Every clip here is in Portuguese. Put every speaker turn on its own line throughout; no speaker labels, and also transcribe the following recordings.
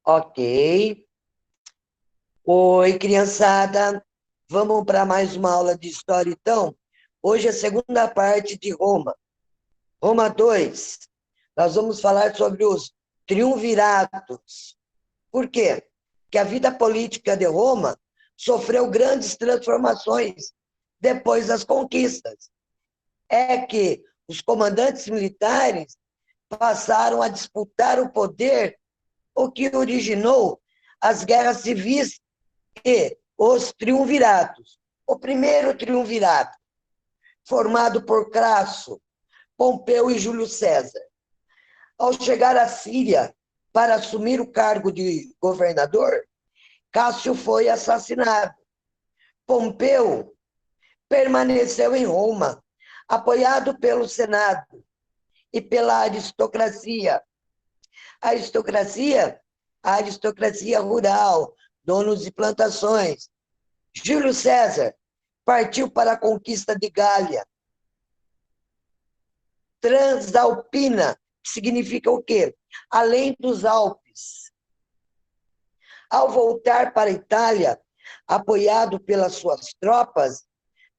Ok. Oi, criançada. Vamos para mais uma aula de história, então? Hoje é a segunda parte de Roma. Roma 2. Nós vamos falar sobre os triunviratos. Por quê? Porque a vida política de Roma sofreu grandes transformações depois das conquistas. É que os comandantes militares passaram a disputar o poder, o que originou as guerras civis e os triunviratos. O primeiro triunvirato, formado por Crasso, Pompeu e Júlio César. Ao chegar à Síria para assumir o cargo de governador, Cássio foi assassinado. Pompeu permaneceu em Roma, apoiado pelo Senado e pela aristocracia. A aristocracia, a aristocracia rural, donos de plantações. Júlio César partiu para a conquista de Gália. Transalpina, que significa o quê? Além dos Alpes. Ao voltar para a Itália, apoiado pelas suas tropas,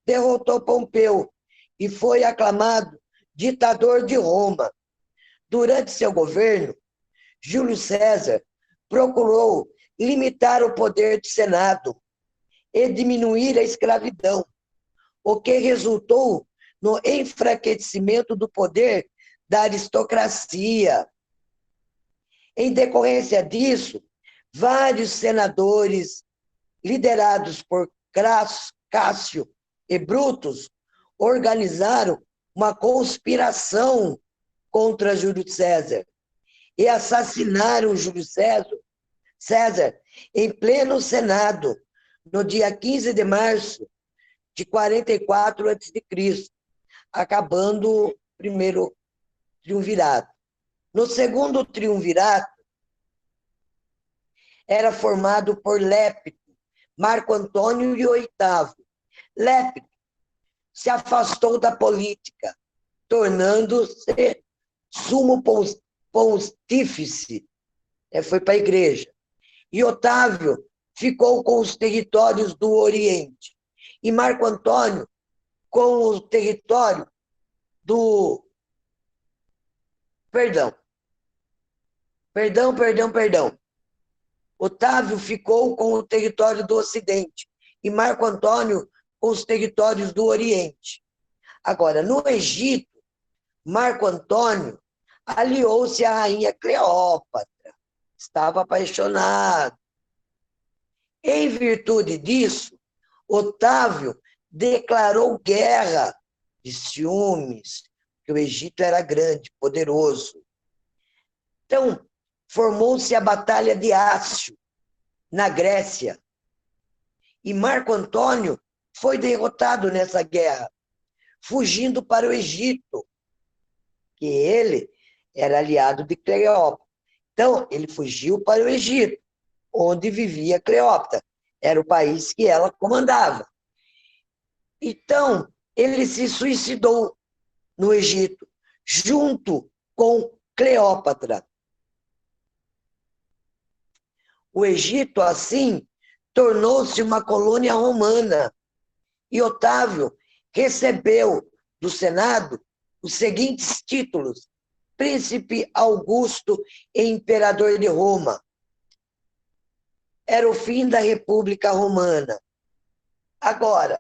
derrotou Pompeu e foi aclamado ditador de Roma. Durante seu governo, Júlio César procurou limitar o poder do Senado e diminuir a escravidão, o que resultou no enfraquecimento do poder da aristocracia. Em decorrência disso, vários senadores, liderados por Cássio e Brutus, organizaram uma conspiração contra Júlio César e assassinaram Júlio César em pleno Senado, no dia 15 de março de 44 a.C., acabando o primeiro triunvirato. No segundo triunvirato, era formado por Lépito, Marco Antônio e Oitavo. Lépito se afastou da política, tornando-se sumo pontífice, foi para a igreja. E Otávio ficou com os territórios do Oriente. E Marco Antônio com o território do... Perdão. Otávio ficou com o território do Ocidente e Marco Antônio com os territórios do Oriente. Agora, no Egito, Marco Antônio aliou-se à rainha Cleópatra, estava apaixonado. Em virtude disso, Otávio declarou guerra de ciúmes, que o Egito era grande, poderoso. Então, formou-se a Batalha de Ácio, na Grécia. E Marco Antônio foi derrotado nessa guerra, fugindo para o Egito, que ele era aliado de Cleópatra. Então, ele fugiu para o Egito, onde vivia Cleópatra. Era o país que ela comandava. Então, ele se suicidou no Egito, junto com Cleópatra. O Egito, assim, tornou-se uma colônia romana. E Otávio recebeu do Senado os seguintes títulos: Príncipe Augusto e Imperador de Roma. Era o fim da República Romana. Agora,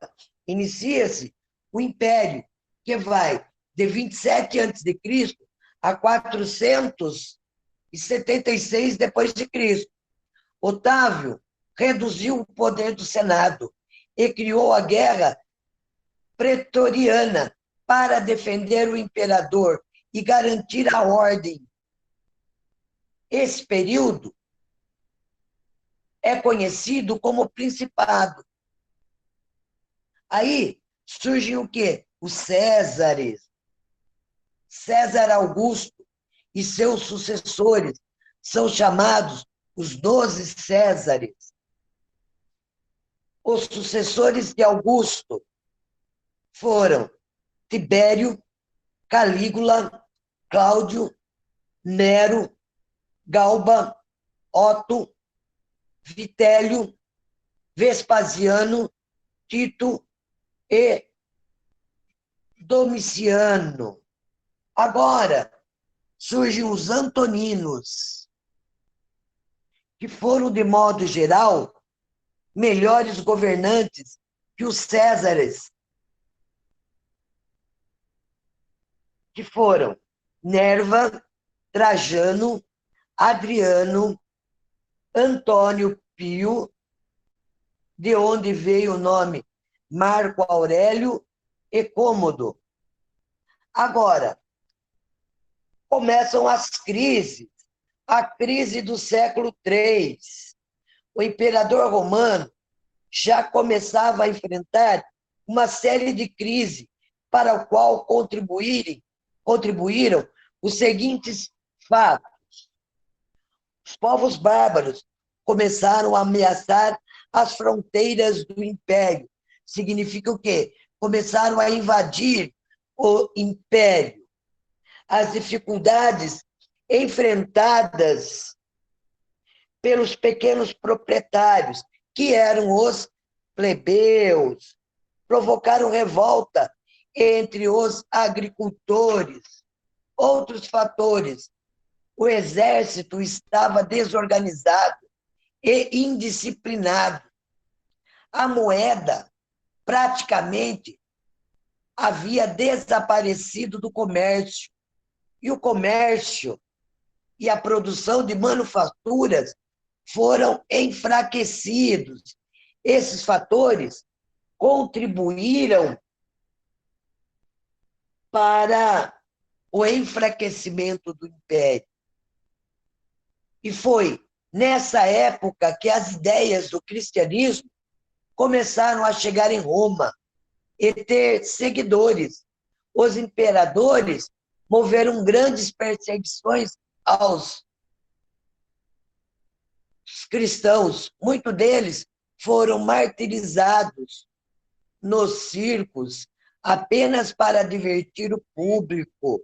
inicia-se o Império, que vai de 27 a.C. a 476 depois de Cristo. Otávio reduziu o poder do Senado e criou a Guerra Pretoriana para defender o imperador e garantir a ordem. Esse período é conhecido como Principado. Aí surgem o quê? Os Césares. César Augusto e seus sucessores são chamados os 12 Césares. Os sucessores de Augusto foram Tibério, Calígula, Cláudio, Nero, Galba, Otto, Vitélio, Vespasiano, Tito e Domiciano. Agora, surgem os antoninos, que foram, de modo geral, melhores governantes que os Césares, que foram Nerva, Trajano, Adriano, Antônio Pio, de onde veio o nome Marco Aurélio e Cômodo. Agora, começam as crises. A crise do século III. O imperador romano já começava a enfrentar uma série de crises para o qual contribuíram os seguintes fatos. Os povos bárbaros começaram a ameaçar as fronteiras do império. Significa o quê? Começaram a invadir o império. As dificuldades enfrentadas pelos pequenos proprietários, que eram os plebeus, provocaram revolta entre os agricultores. Outros fatores: o exército estava desorganizado e indisciplinado. A moeda praticamente havia desaparecido do comércio, e o comércio e a produção de manufaturas foram enfraquecidos. Esses fatores contribuíram para o enfraquecimento do império. E foi nessa época que as ideias do cristianismo começaram a chegar em Roma e ter seguidores. Os imperadores moveram grandes perseguições aos cristãos. Muitos deles foram martirizados nos circos apenas para divertir o público.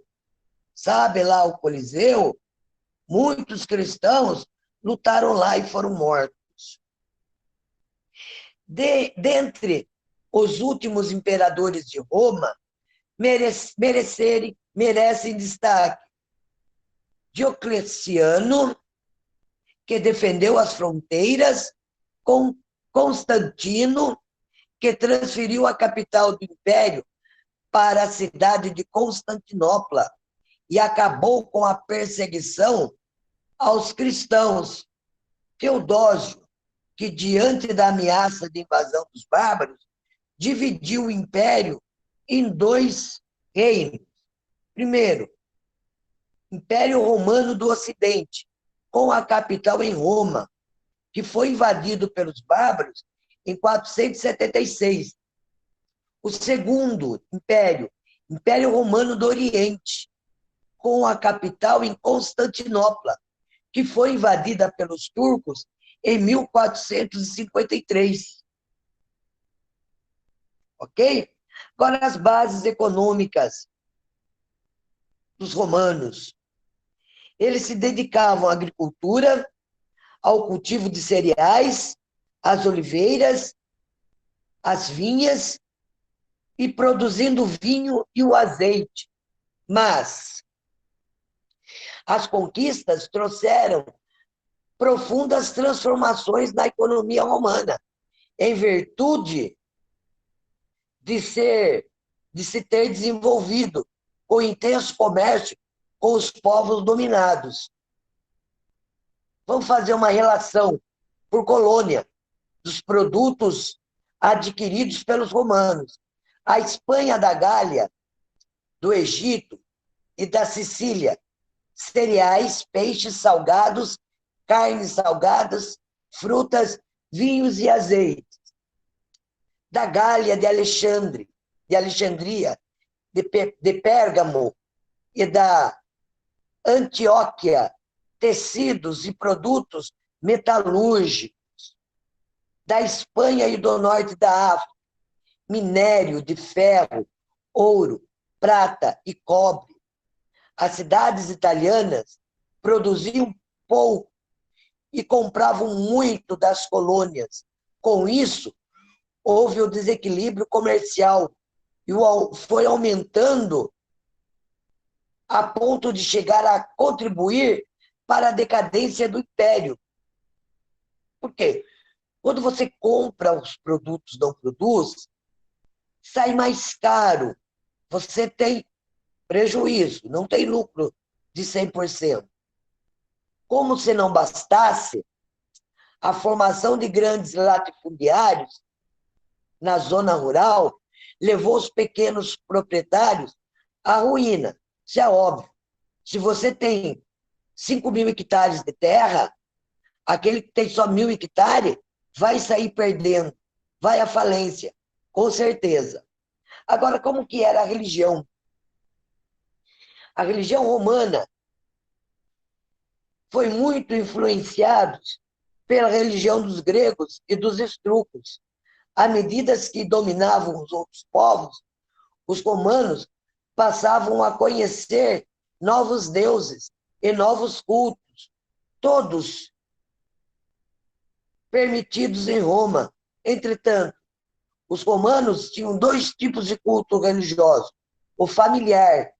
Sabe lá o Coliseu? Muitos cristãos lutaram lá e foram mortos. Dentre os últimos imperadores de Roma, merecem destaque Diocleciano, que defendeu as fronteiras, com Constantino, que transferiu a capital do império para a cidade de Constantinopla e acabou com a perseguição aos cristãos. Teodósio, que, diante da ameaça de invasão dos bárbaros, dividiu o império em dois reinos. Primeiro, Império Romano do Ocidente, com a capital em Roma, que foi invadido pelos bárbaros em 476. O segundo império, Império Romano do Oriente, com a capital em Constantinopla, que foi invadida pelos turcos em 1453. Ok? Agora, as bases econômicas dos romanos. Eles se dedicavam à agricultura, ao cultivo de cereais, às oliveiras, às vinhas e produzindo vinho e o azeite. Mas as conquistas trouxeram profundas transformações na economia romana, em virtude de se ter desenvolvido com intenso comércio com os povos dominados. Vamos fazer uma relação por colônia dos produtos adquiridos pelos romanos. A Espanha da Gália, do Egito e da Sicília, cereais, peixes salgados, carnes salgadas, frutas, vinhos e azeites. Da Gália de Alexandria, de Pérgamo e da Antioquia, tecidos e produtos metalúrgicos. Da Espanha e do norte da África, minério de ferro, ouro, prata e cobre. As cidades italianas produziam pouco e compravam muito das colônias. Com isso, houve o desequilíbrio comercial e foi aumentando a ponto de chegar a contribuir para a decadência do império. Por quê? Quando você compra os produtos, não produz, sai mais caro. Você tem prejuízo, não tem lucro de 100%. Como se não bastasse, a formação de grandes latifundiários na zona rural levou os pequenos proprietários à ruína. Isso é óbvio. Se você tem 5.000 hectares de terra, aquele que tem só 1.000 hectares vai sair perdendo, vai à falência, com certeza. Agora, como que era a religião? A religião romana foi muito influenciada pela religião dos gregos e dos etruscos. À medida que dominavam os outros povos, os romanos passavam a conhecer novos deuses e novos cultos, todos permitidos em Roma. Entretanto, os romanos tinham dois tipos de culto religioso: o familiar,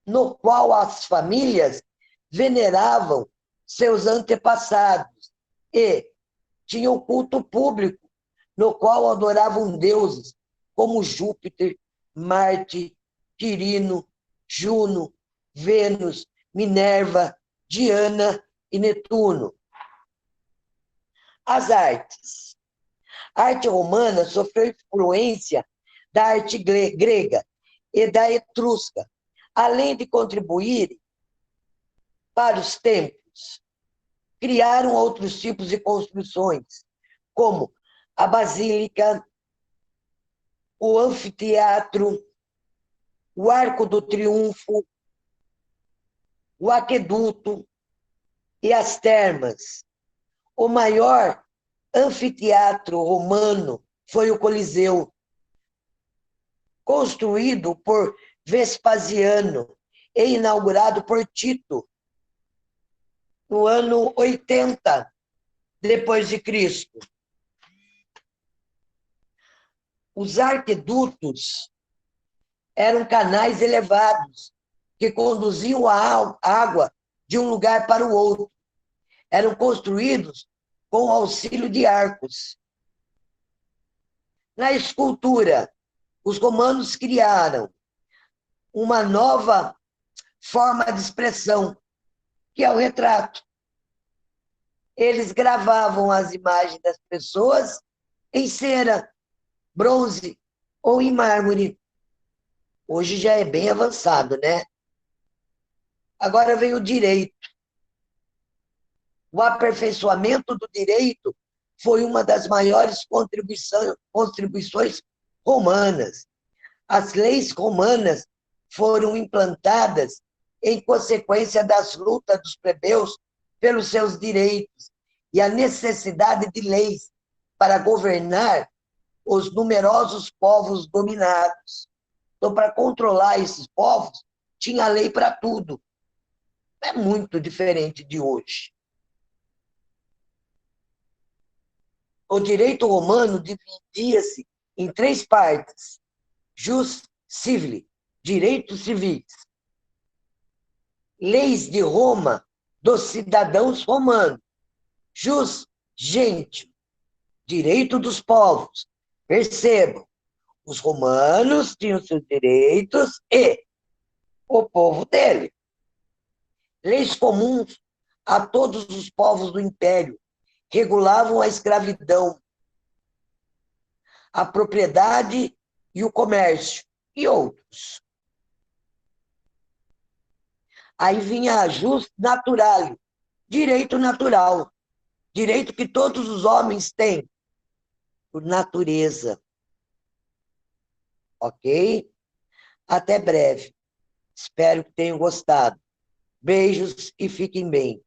no qual as famílias veneravam seus antepassados, e tinha o culto público, no qual adoravam deuses como Júpiter, Marte, Quirino, Juno, Vênus, Minerva, Diana e Netuno. As artes. A arte romana sofreu influência da arte grega e da etrusca, além de contribuir para os templos. Criaram outros tipos de construções, como a basílica, o anfiteatro, o arco do triunfo, o aqueduto e as termas. O maior anfiteatro romano foi o Coliseu, construído por Vespasiano e inaugurado por Tito no ano 80 depois de Cristo. Os aquedutos eram canais elevados que conduziam a água de um lugar para o outro. Eram construídos com o auxílio de arcos. Na escultura, os romanos criaram uma nova forma de expressão, que é o retrato. Eles gravavam as imagens das pessoas em cera, bronze ou em mármore. Hoje já é bem avançado, né? Agora vem o direito. O aperfeiçoamento do direito foi uma das maiores contribuições romanas. As leis romanas foram implantadas em consequência das lutas dos plebeus pelos seus direitos e a necessidade de leis para governar os numerosos povos dominados. Então, para controlar esses povos, tinha lei para tudo. É muito diferente de hoje. O direito romano dividia-se em três partes: jus civile, direitos civis; leis de Roma dos cidadãos romanos; jus gentio, direito dos povos. Percebam, os romanos tinham seus direitos e o povo dele. Leis comuns a todos os povos do império regulavam a escravidão, a propriedade e o comércio, e outros. Aí vinha a jus naturale, direito natural, direito que todos os homens têm, por natureza. Ok? Até breve. Espero que tenham gostado. Beijos e fiquem bem.